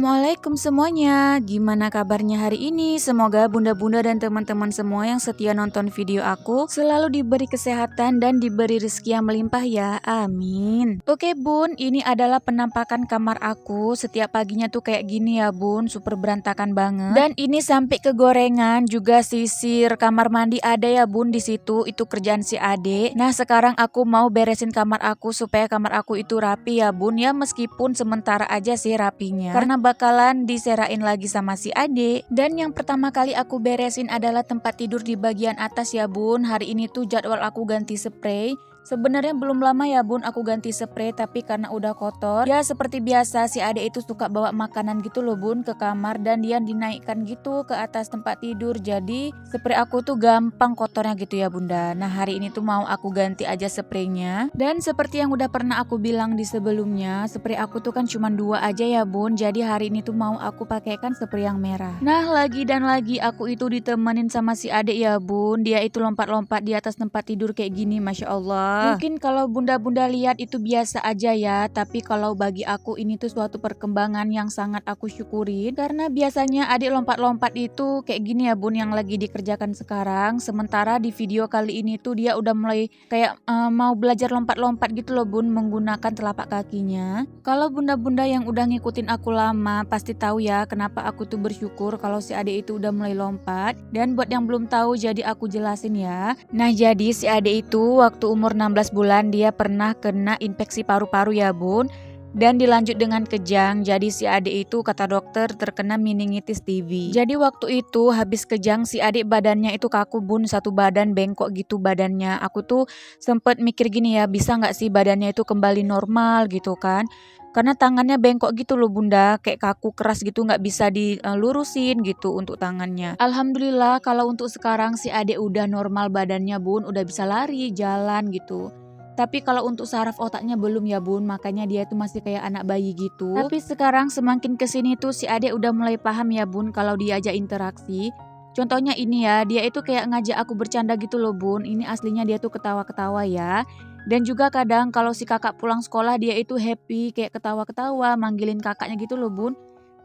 Assalamualaikum semuanya, gimana kabarnya hari ini? Semoga bunda-bunda dan teman-teman semua yang setia nonton video aku selalu diberi kesehatan dan diberi rezeki yang melimpah ya, amin. Oke bun, ini adalah penampakan kamar aku. Setiap paginya tuh kayak gini ya bun, super berantakan banget. Dan ini sampai ke gorengan, juga sisir kamar mandi ada ya bun di situ. Itu kerjaan si Ade. Nah sekarang aku mau beresin kamar aku supaya kamar aku itu rapi ya bun, ya meskipun sementara aja sih rapinya karena bakalan diserain lagi sama si Ade. Dan yang pertama kali aku beresin adalah tempat tidur di bagian atas ya bun. Hari ini tuh jadwal aku ganti spray. Sebenarnya belum lama ya bun aku ganti spray, tapi karena udah kotor ya seperti biasa si Ade itu suka bawa makanan gitu loh bun ke kamar dan dia dinaikkan gitu ke atas tempat tidur, jadi spray aku tuh gampang kotornya gitu ya bunda. Nah hari ini tuh mau aku ganti aja spraynya, dan seperti yang udah pernah aku bilang di sebelumnya, spray aku tuh kan cuma 2 aja ya bun, jadi hari ini tuh mau aku pakaikan spray yang merah. Nah lagi dan lagi aku itu ditemenin sama si Ade ya bun, dia itu lompat-lompat di atas tempat tidur kayak gini, masya Allah. Mungkin kalau bunda-bunda lihat itu biasa aja ya, tapi kalau bagi aku ini tuh suatu perkembangan yang sangat aku syukurin, karena biasanya adik lompat-lompat itu kayak gini ya bun yang lagi dikerjakan sekarang. Sementara di video kali ini tuh dia udah mulai kayak mau belajar lompat-lompat gitu loh bun, menggunakan telapak kakinya. Kalau bunda-bunda yang udah ngikutin aku lama pasti tahu ya kenapa aku tuh bersyukur kalau si adik itu udah mulai lompat. Dan buat yang belum tahu jadi aku jelasin ya. Nah jadi si adik itu waktu umur 16 bulan dia pernah kena infeksi paru-paru ya bun, dan dilanjut dengan kejang. Jadi si adik itu kata dokter terkena meningitis TB. Jadi waktu itu habis kejang si adik badannya itu kaku bun, satu badan bengkok gitu badannya. Aku tuh sempet mikir gini ya, bisa nggak sih badannya itu kembali normal gitu kan, karena tangannya bengkok gitu loh bunda, kayak kaku keras gitu, nggak bisa dilurusin gitu untuk tangannya. Alhamdulillah kalau untuk sekarang si adik udah normal badannya bun, udah bisa lari, jalan gitu. Tapi kalau untuk saraf otaknya belum ya bun, makanya dia tuh masih kayak anak bayi gitu. Tapi sekarang semakin kesini tuh si adik udah mulai paham ya bun kalau diajak interaksi. Contohnya ini ya, dia itu kayak ngajak aku bercanda gitu loh bun, ini aslinya dia tuh ketawa-ketawa ya. Dan juga kadang kalau si kakak pulang sekolah dia itu happy kayak ketawa-ketawa, manggilin kakaknya gitu loh bun.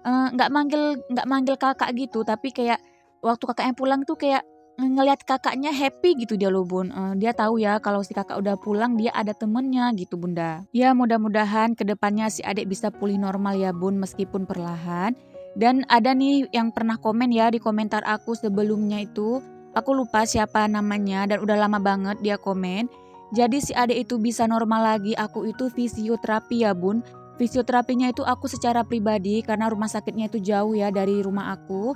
Nggak manggil kakak gitu, tapi kayak waktu kakaknya pulang tuh kayak ngelihat kakaknya happy gitu dia loh bun. Dia tahu ya kalau si kakak udah pulang dia ada temennya gitu bunda. Ya mudah-mudahan kedepannya si adik bisa pulih normal ya bun meskipun perlahan. Dan ada nih yang pernah komen ya di komentar aku sebelumnya itu, aku lupa siapa namanya dan udah lama banget dia komen. Jadi si adik itu bisa normal lagi, aku itu fisioterapi ya bun. Fisioterapinya itu aku secara pribadi karena rumah sakitnya itu jauh ya dari rumah aku.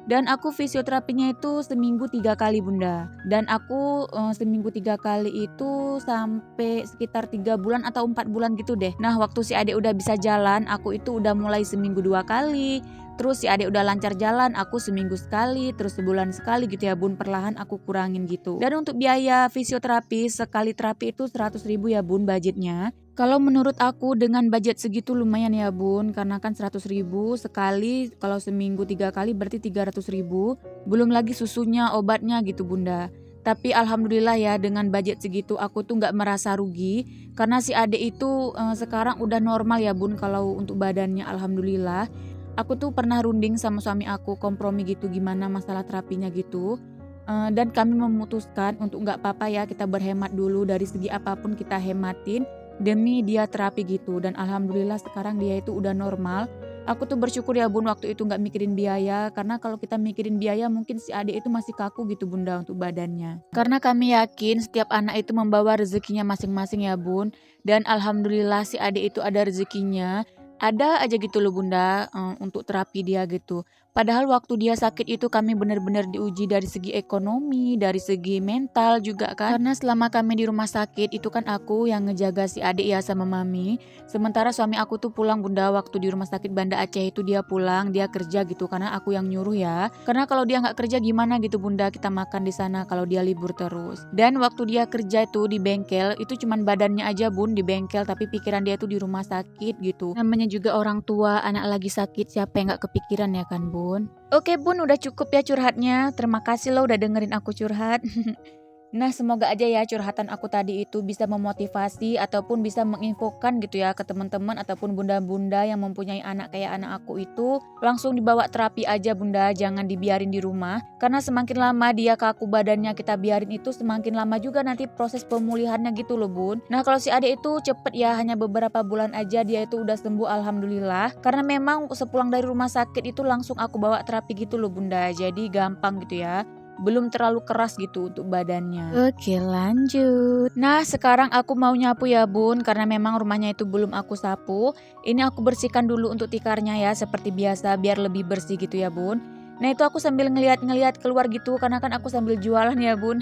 Dan aku fisioterapinya itu seminggu 3 kali bunda. Dan aku seminggu 3 kali itu sampai sekitar 3 bulan atau 4 bulan gitu deh. Nah waktu si adik udah bisa jalan, aku itu udah mulai seminggu 2 kali. Terus si adik udah lancar jalan, aku seminggu sekali, terus sebulan sekali gitu ya bun, perlahan aku kurangin gitu. Dan untuk biaya fisioterapi sekali terapi itu 100.000 ya bun budgetnya. Kalau menurut aku dengan budget segitu lumayan ya bun, karena kan 100.000 sekali, kalau seminggu 3 kali berarti 300.000, belum lagi susunya, obatnya gitu bunda. Tapi alhamdulillah ya dengan budget segitu aku tuh nggak merasa rugi, karena si adik itu sekarang udah normal ya bun kalau untuk badannya alhamdulillah. Aku tuh pernah runding sama suami aku kompromi gitu gimana masalah terapinya gitu. Dan kami memutuskan untuk nggak apa-apa ya kita berhemat dulu, dari segi apapun kita hematin demi dia terapi gitu. Dan alhamdulillah sekarang dia itu udah normal. Aku tuh bersyukur ya bun waktu itu nggak mikirin biaya, karena kalau kita mikirin biaya mungkin si adik itu masih kaku gitu bunda untuk badannya. Karena kami yakin setiap anak itu membawa rezekinya masing-masing ya bun. Dan alhamdulillah si adik itu ada rezekinya. Ada aja gitu loh bunda untuk terapi dia gitu. Padahal waktu dia sakit itu kami benar-benar diuji dari segi ekonomi, dari segi mental juga kan. Karena selama kami di rumah sakit itu kan aku yang ngejaga si adik ya sama mami. Sementara suami aku tuh pulang bunda, waktu di rumah sakit Banda Aceh itu dia pulang, dia kerja gitu karena aku yang nyuruh ya. Karena kalau dia nggak kerja gimana gitu bunda kita makan di sana kalau dia libur terus. Dan waktu dia kerja itu di bengkel itu cuman badannya aja bun di bengkel, tapi pikiran dia tuh di rumah sakit gitu. Namanya juga orang tua, anak lagi sakit siapa yang nggak kepikiran ya kan bun. Oke bun, udah cukup ya curhatnya. Terima kasih lo udah dengerin aku curhat. Nah, semoga aja ya curhatan aku tadi itu bisa memotivasi ataupun bisa menginfokan gitu ya ke teman-teman ataupun bunda-bunda yang mempunyai anak kayak anak aku itu langsung dibawa terapi aja bunda, jangan dibiarin di rumah. Karena semakin lama dia kaku badannya kita biarin itu semakin lama juga nanti proses pemulihannya gitu loh bun. Nah kalau si adik itu cepet ya, hanya beberapa bulan aja dia itu udah sembuh alhamdulillah. Karena memang sepulang dari rumah sakit itu langsung aku bawa terapi gitu loh bunda, jadi gampang gitu ya. Belum terlalu keras gitu untuk badannya. Oke lanjut. Nah sekarang aku mau nyapu ya bun, karena memang rumahnya itu belum aku sapu. Ini aku bersihkan dulu untuk tikarnya ya seperti biasa biar lebih bersih gitu ya bun. Nah itu aku sambil ngeliat-ngeliat keluar gitu karena kan aku sambil jualan ya bun.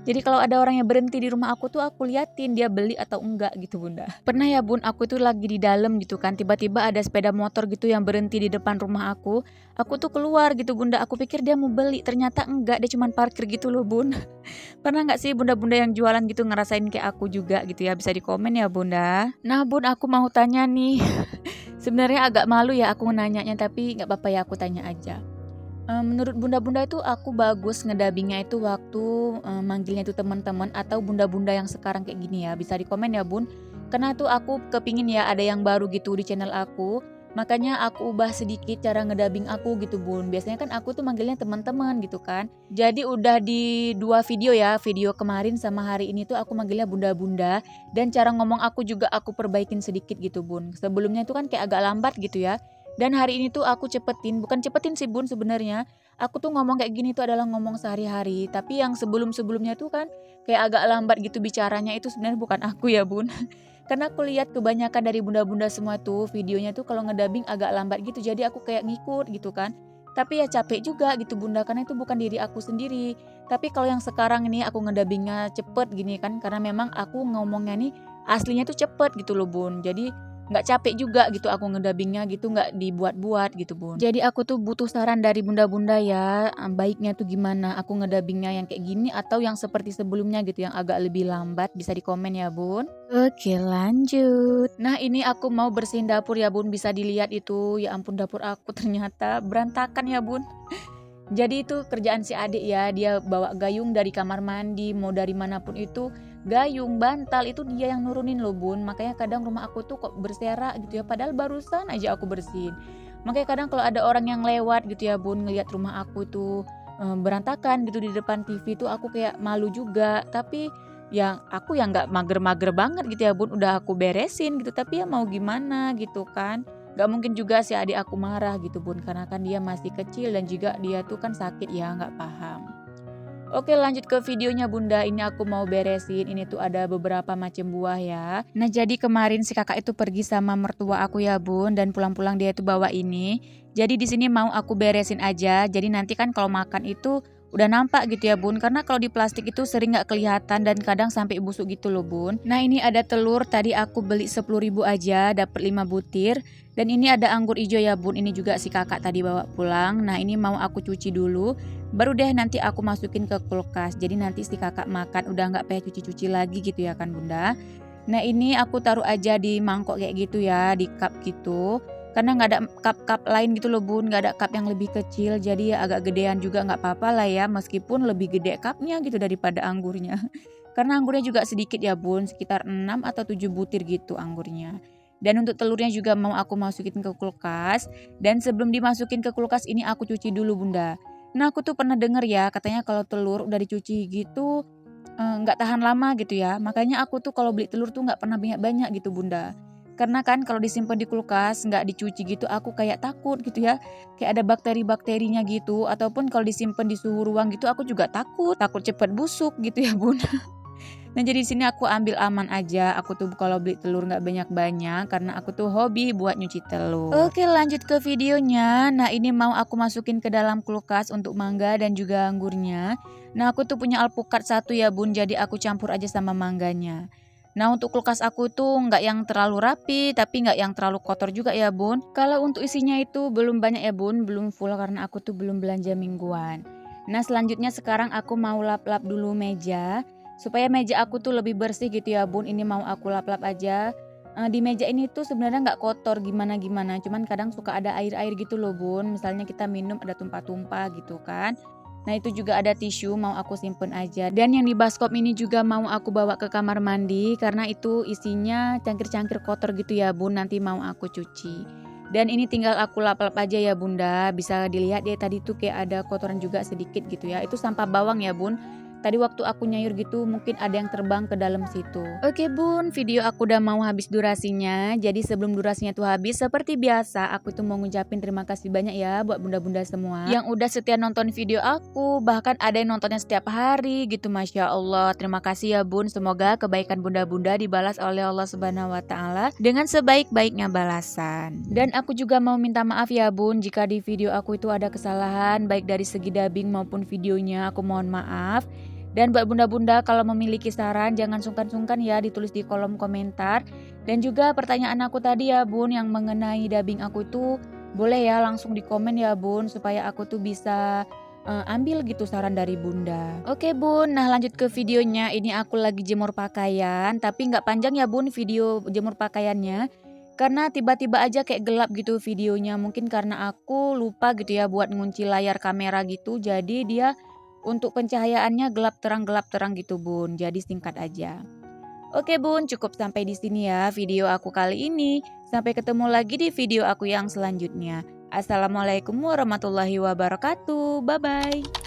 Jadi kalau ada orang yang berhenti di rumah aku tuh aku liatin dia beli atau enggak gitu bunda. Pernah ya bun, aku tuh lagi di dalam gitu kan, tiba-tiba ada sepeda motor gitu yang berhenti di depan rumah aku. Aku tuh keluar gitu bunda, aku pikir dia mau beli, ternyata enggak, dia cuma parkir gitu loh bun. Pernah nggak sih bunda-bunda yang jualan gitu ngerasain kayak aku juga gitu ya? Bisa di komen ya bunda. Nah bun, aku mau tanya nih. Sebenarnya agak malu ya aku nanyanya, tapi nggak apa-apa ya aku tanya aja. Menurut bunda-bunda itu aku bagus ngedabingnya itu waktu manggilnya itu teman-teman atau bunda-bunda yang sekarang kayak gini ya? Bisa di komen ya bun. Karena tuh aku kepingin ya ada yang baru gitu di channel aku. Makanya aku ubah sedikit cara ngedabing aku gitu bun. Biasanya kan aku tuh manggilnya teman-teman gitu kan. Jadi udah di dua video ya, video kemarin sama hari ini tuh aku manggilnya bunda-bunda. Dan cara ngomong aku juga aku perbaikin sedikit gitu bun. Sebelumnya itu kan kayak agak lambat gitu ya. Dan hari ini tuh aku cepetin, bukan cepetin sih bun sebenarnya. Aku tuh ngomong kayak gini tuh adalah ngomong sehari-hari. Tapi yang sebelum-sebelumnya tuh kan kayak agak lambat gitu bicaranya, itu sebenarnya bukan aku ya bun. Karena aku lihat kebanyakan dari bunda-bunda semua tuh videonya tuh kalau ngedabing agak lambat gitu. Jadi aku kayak ngikut gitu kan. Tapi ya capek juga gitu bunda, karena itu bukan diri aku sendiri. Tapi kalau yang sekarang ini aku ngedabingnya cepet gini kan, karena memang aku ngomongnya nih aslinya tuh cepet gitu loh bun. Jadi nggak capek juga gitu aku ngedabingnya gitu, nggak dibuat-buat gitu bun. Jadi aku tuh butuh saran dari bunda-bunda ya, baiknya tuh gimana aku ngedabingnya, yang kayak gini atau yang seperti sebelumnya gitu yang agak lebih lambat. Bisa di komen ya bun. Oke lanjut. Nah ini aku mau bersihin dapur ya bun, bisa dilihat itu, ya ampun dapur aku ternyata berantakan ya bun. Jadi itu kerjaan si adik ya, dia bawa gayung dari kamar mandi, mau dari manapun itu, gayung, bantal itu dia yang nurunin loh bun. Makanya kadang rumah aku tuh kok berserak gitu ya, padahal barusan aja aku bersihin. Makanya kadang kalau ada orang yang lewat gitu ya bun, ngelihat rumah aku tuh berantakan gitu di depan TV tuh aku kayak malu juga. Tapi yang aku yang nggak mager-mager banget gitu ya bun, udah aku beresin gitu. Tapi ya mau gimana gitu kan. Gak mungkin juga si adik aku marah gitu bun, karena kan dia masih kecil dan juga dia tuh kan sakit ya, gak paham. Oke lanjut ke videonya bunda, ini aku mau beresin, ini tuh ada beberapa macam buah ya. Nah jadi kemarin si kakak itu pergi sama mertua aku ya bun, dan pulang-pulang dia itu bawa ini. Jadi di sini mau aku beresin aja, jadi nanti kan kalau makan itu udah nampak gitu ya bun, karena kalau di plastik itu sering gak kelihatan dan kadang sampai busuk gitu loh bun. Nah ini ada telur, tadi aku beli 10.000 aja, dapat 5 butir. Dan ini ada anggur hijau ya bun, ini juga si kakak tadi bawa pulang. Nah ini mau aku cuci dulu, baru deh nanti aku masukin ke kulkas. Jadi nanti si kakak makan udah nggak payah cuci-cuci lagi gitu ya kan bunda. Nah ini aku taruh aja di mangkok kayak gitu ya, di cup gitu. Karena nggak ada cup-cup lain gitu loh bun, nggak ada cup yang lebih kecil. Jadi ya agak gedean juga nggak apa-apa lah ya, meskipun lebih gede cupnya gitu daripada anggurnya. Karena anggurnya juga sedikit ya bun, sekitar 6 atau 7 butir gitu anggurnya. Dan untuk telurnya juga mau aku masukin ke kulkas. Dan sebelum dimasukin ke kulkas ini aku cuci dulu bunda. Nah aku tuh pernah denger ya, katanya kalau telur udah dicuci gitu nggak tahan lama gitu ya. Makanya aku tuh kalau beli telur tuh nggak pernah banyak-banyak gitu bunda. Karena kan kalau disimpan di kulkas nggak dicuci gitu aku kayak takut gitu ya. Kayak ada bakteri-bakterinya gitu. Ataupun kalau disimpan di suhu ruang gitu aku juga takut. Takut cepet busuk gitu ya bun. Nah jadi di sini aku ambil aman aja. Aku tuh kalau beli telur nggak banyak-banyak karena aku tuh hobi buat nyuci telur. Oke lanjut ke videonya. Nah ini mau aku masukin ke dalam kulkas untuk mangga dan juga anggurnya. Nah aku tuh punya alpukat satu ya bun, jadi aku campur aja sama mangganya. Nah untuk kulkas aku tuh nggak yang terlalu rapi tapi nggak yang terlalu kotor juga ya bun. Kalau untuk isinya itu belum banyak ya bun, belum full karena aku tuh belum belanja mingguan. Nah selanjutnya sekarang aku mau lap-lap dulu meja supaya meja aku tuh lebih bersih gitu ya bun. Ini mau aku lap-lap aja. Di meja ini tuh sebenarnya nggak kotor gimana-gimana, cuman kadang suka ada air-air gitu loh bun. Misalnya kita minum ada tumpah-tumpah gitu kan. Nah itu juga ada tisu mau aku simpen aja. Dan yang di baskom ini juga mau aku bawa ke kamar mandi karena itu isinya cangkir-cangkir kotor gitu ya bun, nanti mau aku cuci. Dan ini tinggal aku lap-lap aja ya bunda, bisa dilihat deh tadi tuh kayak ada kotoran juga sedikit gitu ya. Itu sampah bawang ya bun. Tadi waktu aku nyayur gitu mungkin ada yang terbang ke dalam situ. Oke bun, video aku udah mau habis durasinya. Jadi sebelum durasinya tuh habis, seperti biasa aku tuh mau ngucapin terima kasih banyak ya buat bunda-bunda semua yang udah setia nonton video aku. Bahkan ada yang nontonnya setiap hari gitu, Masya Allah. Terima kasih ya bun, semoga kebaikan bunda-bunda dibalas oleh Allah Subhanahu wa Ta'ala dengan sebaik-baiknya balasan. Dan aku juga mau minta maaf ya bun, jika di video aku itu ada kesalahan baik dari segi dubbing maupun videonya, aku mohon maaf. Dan buat bunda-bunda kalau memiliki saran jangan sungkan-sungkan ya ditulis di kolom komentar. Dan juga pertanyaan aku tadi ya bun yang mengenai dubbing aku itu boleh ya langsung di komen ya bun supaya aku tuh bisa ambil gitu saran dari bunda. Oke bun, nah lanjut ke videonya. Ini aku lagi jemur pakaian tapi nggak panjang ya bun video jemur pakaiannya. Karena tiba-tiba aja kayak gelap gitu videonya. Mungkin karena aku lupa gitu ya buat ngunci layar kamera gitu. Jadi dia untuk pencahayaannya gelap terang gitu bun, jadi singkat aja. Oke bun, cukup sampai di sini ya video aku kali ini. Sampai ketemu lagi di video aku yang selanjutnya. Assalamualaikum warahmatullahi wabarakatuh, bye-bye.